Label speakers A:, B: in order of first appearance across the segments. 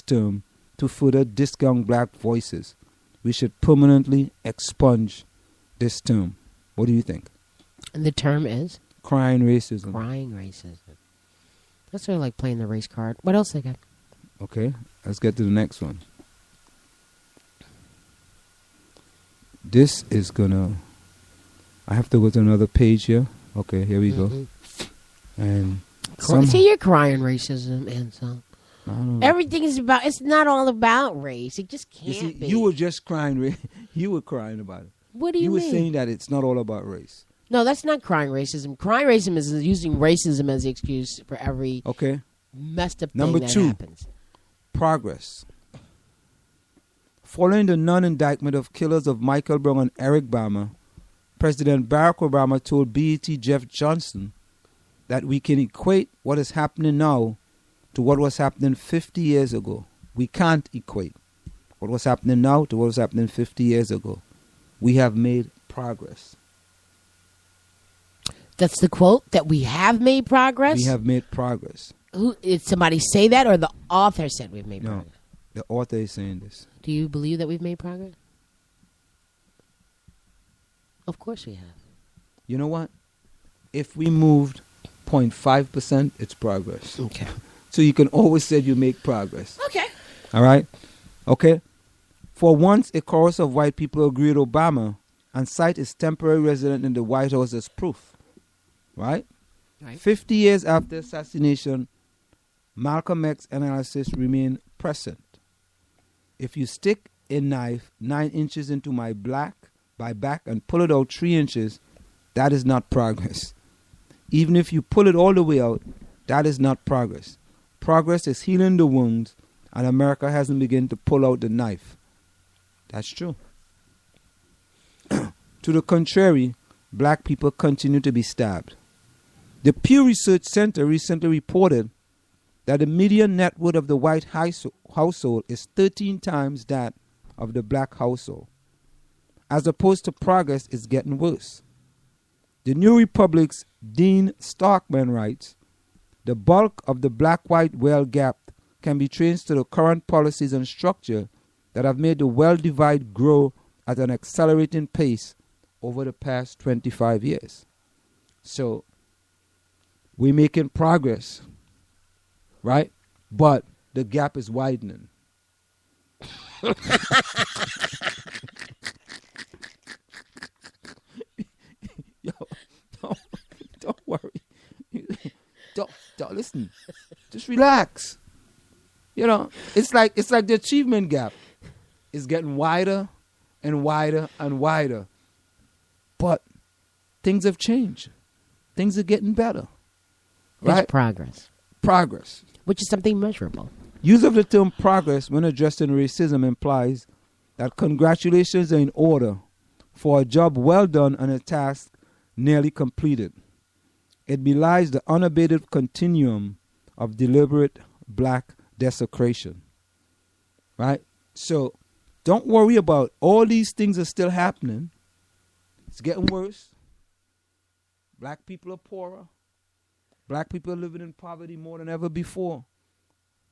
A: term to further discount black voices. We should permanently expunge this term. What do you think?
B: And the term is?
A: Crying racism.
B: Crying racism. That's sort of like playing the race card. What else they got?
A: Okay, let's get to the next one. This is gonna... I have to go to another page here. Okay, here we go. And
B: see, you're crying racism, Anselm. Everything is about... It's not all about race. It just can't be.
A: You were just crying. You were crying about it.
B: What do you mean?
A: You were saying that it's not all about race.
B: No, that's not crying racism. Crying racism is using racism as the excuse for every messed up thing
A: Number
B: that
A: 2,
B: happens.
A: Progress. Following the non-indictment of killers of Michael Brown and Eric Bama, President Barack Obama told BET Jeff Johnson that we can equate what is happening now to what was happening 50 years ago. We can't equate what was happening now to what was happening 50 years ago. We have made progress.
B: That's the quote, that we have made progress?
A: We have made progress.
B: Who did somebody say that, or the author said we've made progress?
A: No, the author is saying this.
B: Do you believe that we've made progress? Of course we have.
A: You know what? If we moved 0.5%, it's progress.
B: Okay.
A: So you can always say you make progress.
B: Okay.
A: All right? Okay? For once, a chorus of white people agree with Obama and cite his temporary residence in the White House as proof. Right? 50 years after assassination, Malcolm X's analysis remain present. If you stick a knife 9 inches into my back and pull it out 3 inches, that is not progress. Even if you pull it all the way out, that is not progress. Progress is healing the wounds, and America hasn't begun to pull out the knife. That's true. To the contrary, black people continue to be stabbed. The Pew Research Center recently reported that the median net worth of the white household is 13 times that of the black household. As opposed to progress, it's getting worse. The New Republic's Dean Stockman writes, the bulk of the black-white wealth gap can be traced to the current policies and structure that have made the wealth divide grow at an accelerating pace over the past 25 years. So, we're making progress, right? But the gap is widening. Yo, don't worry. Don't listen. Just relax. You know, it's like the achievement gap is getting wider and wider and wider. But things have changed. Things are getting better. Right?
B: It's progress.
A: Progress.
B: Which is something measurable.
A: Use of the term progress when addressing racism implies that congratulations are in order for a job well done and a task nearly completed. It belies the unabated continuum of deliberate black desecration. Right? So, don't worry about all these things are still happening. It's getting worse. Black people are poorer. Black people are living in poverty more than ever before.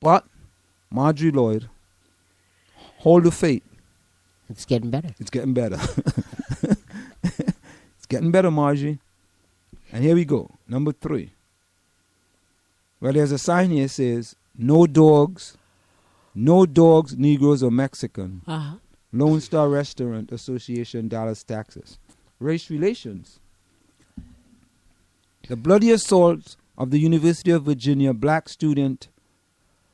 A: But, Marjorie Lloyd, hold the faith.
B: It's getting better.
A: It's getting better. It's getting better, Marjorie. And here we go. Number 3. Well, there's a sign here that says, no dogs, Negroes, or Mexican. Lone Star Restaurant Association, Dallas, Texas. Race relations. The bloody assault of the University of Virginia black student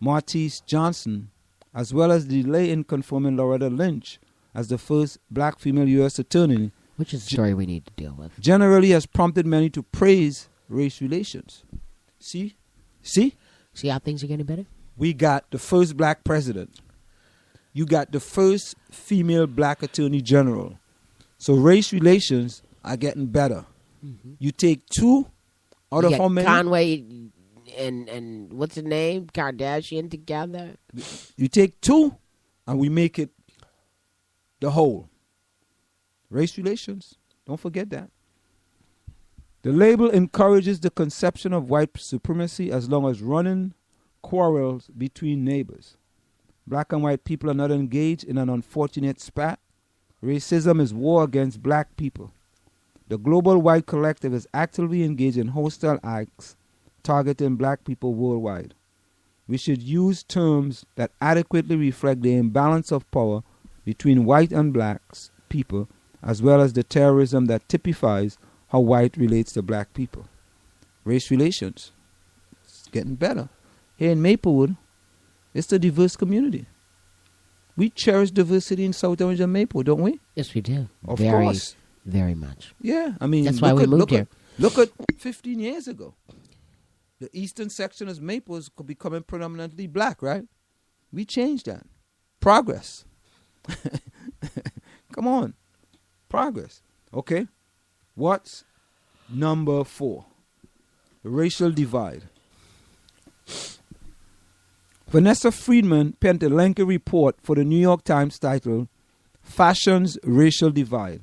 A: Martise Johnson, as well as the delay in confirming Loretta Lynch as the first black female U.S. attorney,
B: which is a story we need to deal with,
A: generally has prompted many to praise race relations. See
B: how things are getting better?
A: We got the first black president. You got the first female black attorney general. So race relations are getting better. Mm-hmm. You take 2 out of how many?
B: Conway and what's the name? Kardashian together.
A: You take 2 and we make it the whole. Race relations. Don't forget that. The label encourages the conception of white supremacy as long as running quarrels between neighbors. Black and white people are not engaged in an unfortunate spat. Racism is war against black people. The global white collective is actively engaged in hostile acts targeting black people worldwide. We should use terms that adequately reflect the imbalance of power between white and black people, as well as the terrorism that typifies how white relates to black people. Race relations. It's getting better. Here in Maplewood, it's a diverse community. We cherish diversity in South Orange and Maplewood, don't we?
B: Yes, we do.
A: Of course.
B: Very much.
A: Yeah, I mean,
B: that's why we moved here.
A: Look at 15 years ago. The eastern section of Maplewood was becoming predominantly black, right? We changed that. Progress. Come on. Progress. Okay. What's number 4? The racial divide. Vanessa Friedman penned a lengthy report for the New York Times titled Fashion's Racial Divide.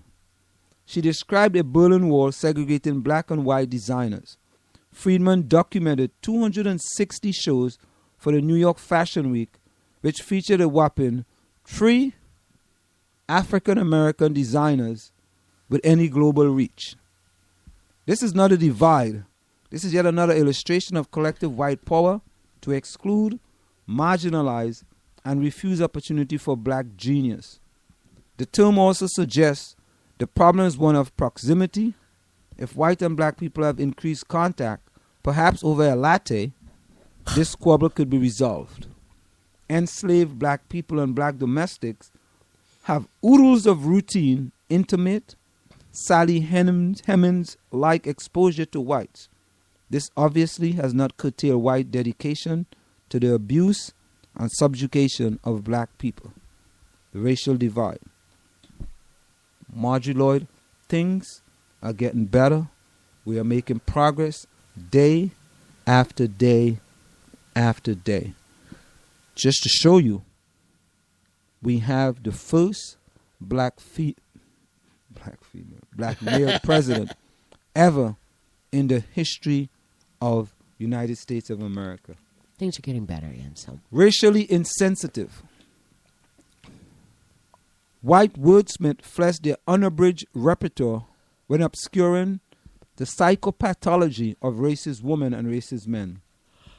A: She described a Berlin Wall segregating black and white designers. Friedman documented 260 shows for the New York Fashion Week, which featured a whopping 3 African American designers with any global reach. This is not a divide. This is yet another illustration of collective white power to exclude, marginalize, and refuse opportunity for black genius. The term also suggests the problem is one of proximity. If white and black people have increased contact, perhaps over a latte, this squabble could be resolved. Enslaved black people and black domestics have oodles of routine, intimate, Sally Hemings-like exposure to whites. This obviously has not curtailed white dedication to the abuse and subjugation of black people. The racial divide. Marjorie Lloyd, things are getting better. We are making progress day after day after day. Just to show you, we have the first black male president ever in the history of United States of America.
B: Things are getting better, Anselm.
A: Racially insensitive. White wordsmiths fleshed their unabridged repertoire when obscuring the psychopathology of racist women and racist men.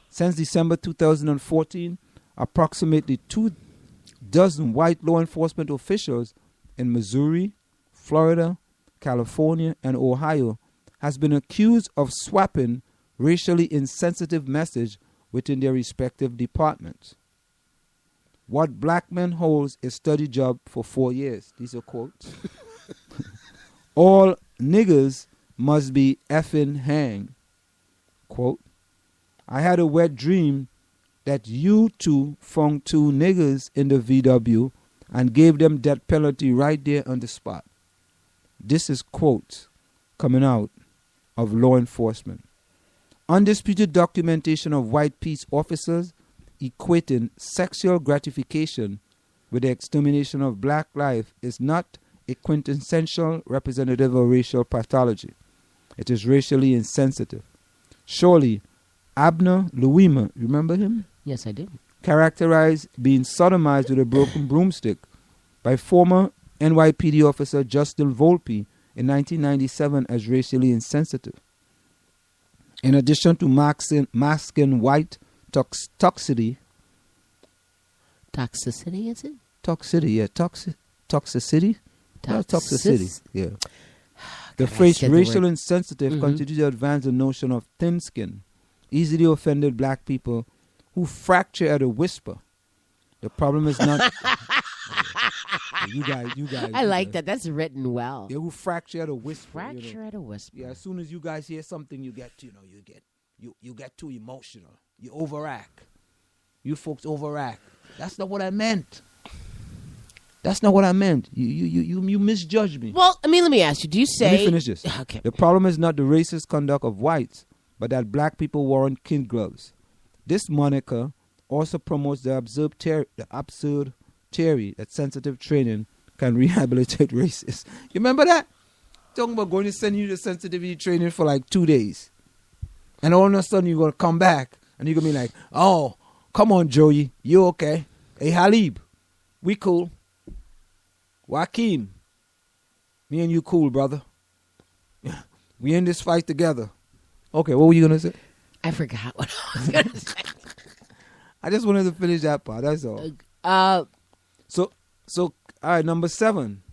A: Since December 2014, approximately 24 white law enforcement officials in Missouri, Florida, California, and Ohio has been accused of swapping racially insensitive message within their respective departments. What black man holds a study job for 4 years. These are quotes. All niggers must be effing hanged. Quote, I had a wet dream that you two found 2 niggers in the VW and gave them death penalty right there on the spot. This is quotes coming out of law enforcement. Undisputed documentation of white peace officers equating sexual gratification with the extermination of black life is not a quintessential representative of racial pathology. It is racially insensitive. Surely, Abner Louima, remember him?
B: Yes, I do.
A: Characterized being sodomized with a broken broomstick by former NYPD officer Justin Volpe in 1997 as racially insensitive. In addition to masking white toxicity.
B: Toxicity, is it?
A: Toxicity, yeah. Toxicity? Toxicity, yeah. The phrase racial insensitive continues to advance the notion of thin skin, easily offended black people who fracture at a whisper. The problem is not... You guys.
B: I like that. That's written well.
A: Yeah, who fracture at a whisper.
B: Fracture at a whisper.
A: Yeah, as soon as you guys hear something, you get too emotional. You overact. You folks overact. That's not what I meant. You misjudged me.
B: Well, I mean, let me ask you. Do you say...
A: Let me finish this.
B: Okay.
A: The problem is not the racist conduct of whites, but that black people wore kid gloves. This moniker also promotes the absurd theory that sensitive training can rehabilitate racists. You remember that? Talking about going to send you to sensitivity training for like 2 days. And all of a sudden you're going to come back and you're going to be like, oh, come on, Joey. You okay? Hey, Halib, we cool. Joaquin, me and you cool, brother. We in this fight together. Okay, what were you going to say?
B: I forgot what I was going to say.
A: I just wanted to finish that part, that's all. So, all right, number 7.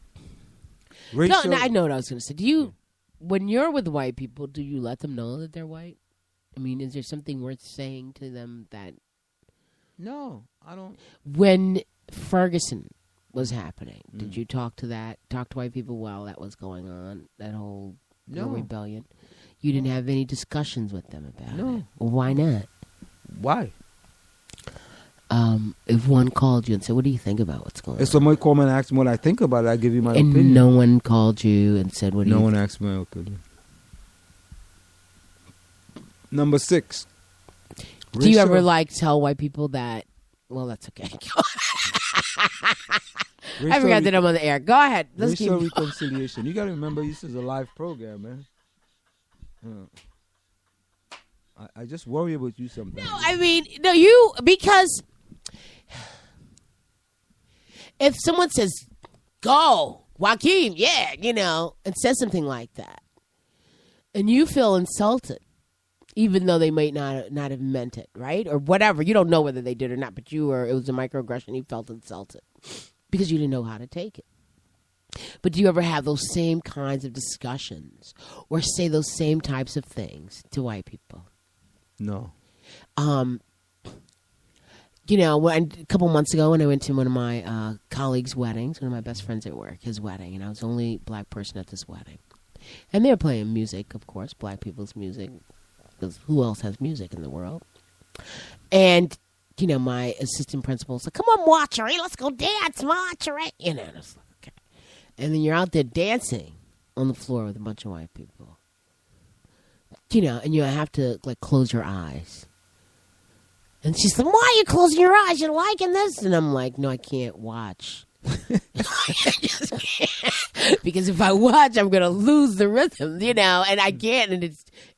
A: Racial.
B: No, I know what I was going to say. Do you, when you're with white people, do you let them know that they're white? I mean, is there something worth saying to them that...
A: No, I don't.
B: When Ferguson was happening, did you talk to white people while that was going on, that whole rebellion? You didn't have any discussions with them about it? Well, why not?
A: Why?
B: If one called you and said, what do you think about what's going on?
A: If someone called me and asked me what I think about it, I give you my opinion.
B: And no one called you and said, what do you think?
A: No one asked me my opinion. Number 6.
B: Do you ever tell white people that? Well, that's okay. I forgot that I'm on the air. Go ahead. Let's
A: racial reconciliation. You got to remember, this is a live program, man. I just worry about you sometimes.
B: No, I mean, because if someone says, go, Joaquin, yeah, and says something like that, and you feel insulted, even though they might not have meant it, right? Or whatever. You don't know whether they did or not, but it was a microaggression. You felt insulted because you didn't know how to take it. But do you ever have those same kinds of discussions or say those same types of things to white people?
A: No.
B: A couple months ago when I went to one of my colleagues' weddings, one of my best friends at work, his wedding, and I was the only black person at this wedding. And they were playing music, of course, black people's music. Because who else has music in the world? And, my assistant principal said, come on, Marjorie, let's go dance, Marjorie. And I was like, okay. And then you're out there dancing on the floor with a bunch of white people. And you have to, close your eyes. And she's like, why are you closing your eyes? You're liking this? And I'm like, no, I can't watch. I just can't. Because if I watch, I'm going to lose the rhythm, and I can't, and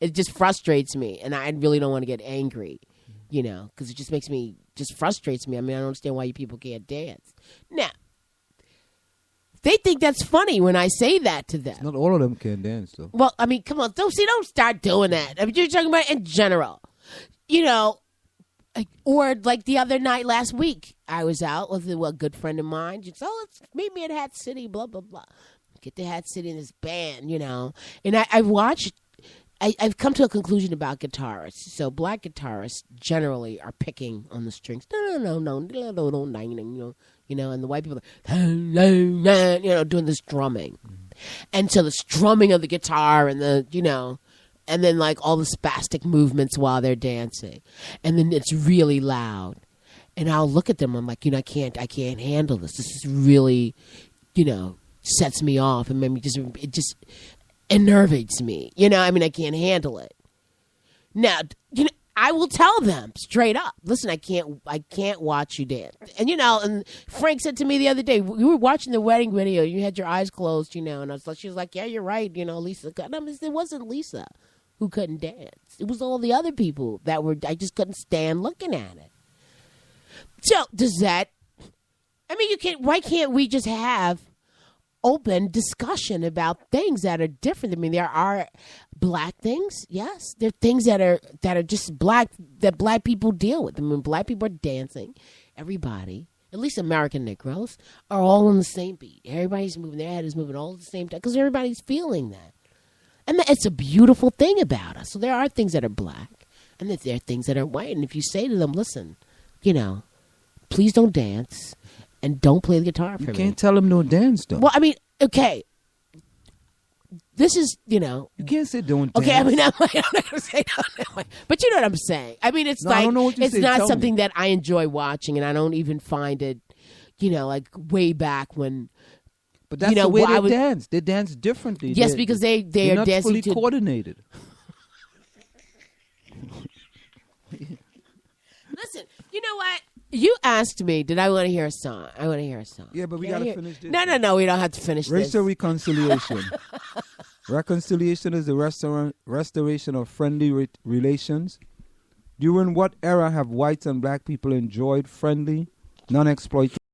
B: it just frustrates me, and I really don't want to get angry, because it just frustrates me. I mean, I don't understand why you people can't dance. Now, they think that's funny when I say that to them.
A: Not all of them can dance, though.
B: Well, I mean, come on, don't start doing that. I mean, you're talking about in general, Or the other night last week, I was out with a good friend of mine. She said, let's meet me at Hat City, blah, blah, blah. Get to Hat City in this band, And I've come to a conclusion about guitarists. So black guitarists generally are picking on the strings. No, and the white people are, doing this drumming. And so the strumming of the guitar and and then all the spastic movements while they're dancing. And then it's really loud. And I'll look at them, I'm like, I can't handle this. This is really, sets me off and maybe it just enervates me. I can't handle it. Now, I will tell them straight up, listen, I can't watch you dance. And and Frank said to me the other day, we were watching the wedding video, you had your eyes closed, and she was like, yeah, you're right, Lisa. It wasn't Lisa who couldn't dance. It was all the other people I just couldn't stand looking at it. So why can't we just have open discussion about things that are different? I mean, there are black things, yes. There are things that are just black, that black people deal with. I mean, black people are dancing. Everybody, at least American Negroes, are all on the same beat. Everybody's moving, their head is moving all at the same time because everybody's feeling that. And it's a beautiful thing about us. So there are things that are black, and there are things that are white. And if you say to them, listen, please don't dance, and don't play the guitar for me.
A: You can't tell them no dance, though.
B: Well, I mean, okay. This is,
A: You can't say don't dance.
B: Okay, I mean, I'm not going to say don't. But you know what I'm saying. I mean, it's
A: I don't know what you
B: it's
A: say.
B: not
A: Tell
B: something
A: me.
B: that I enjoy watching, and I don't even find it, way back when.
A: But that's the way they dance. They dance differently.
B: Yes, because they
A: they're
B: are
A: not
B: dancing
A: fully coordinated.
B: Listen, you know what? You asked me, did I want to hear a song? I want to hear a song.
A: Yeah, but we got to finish this.
B: No, we don't have to finish
A: Racial
B: this.
A: reconciliation. Reconciliation is the restoration of friendly relations. During what era have whites and black people enjoyed friendly, non-exploitation.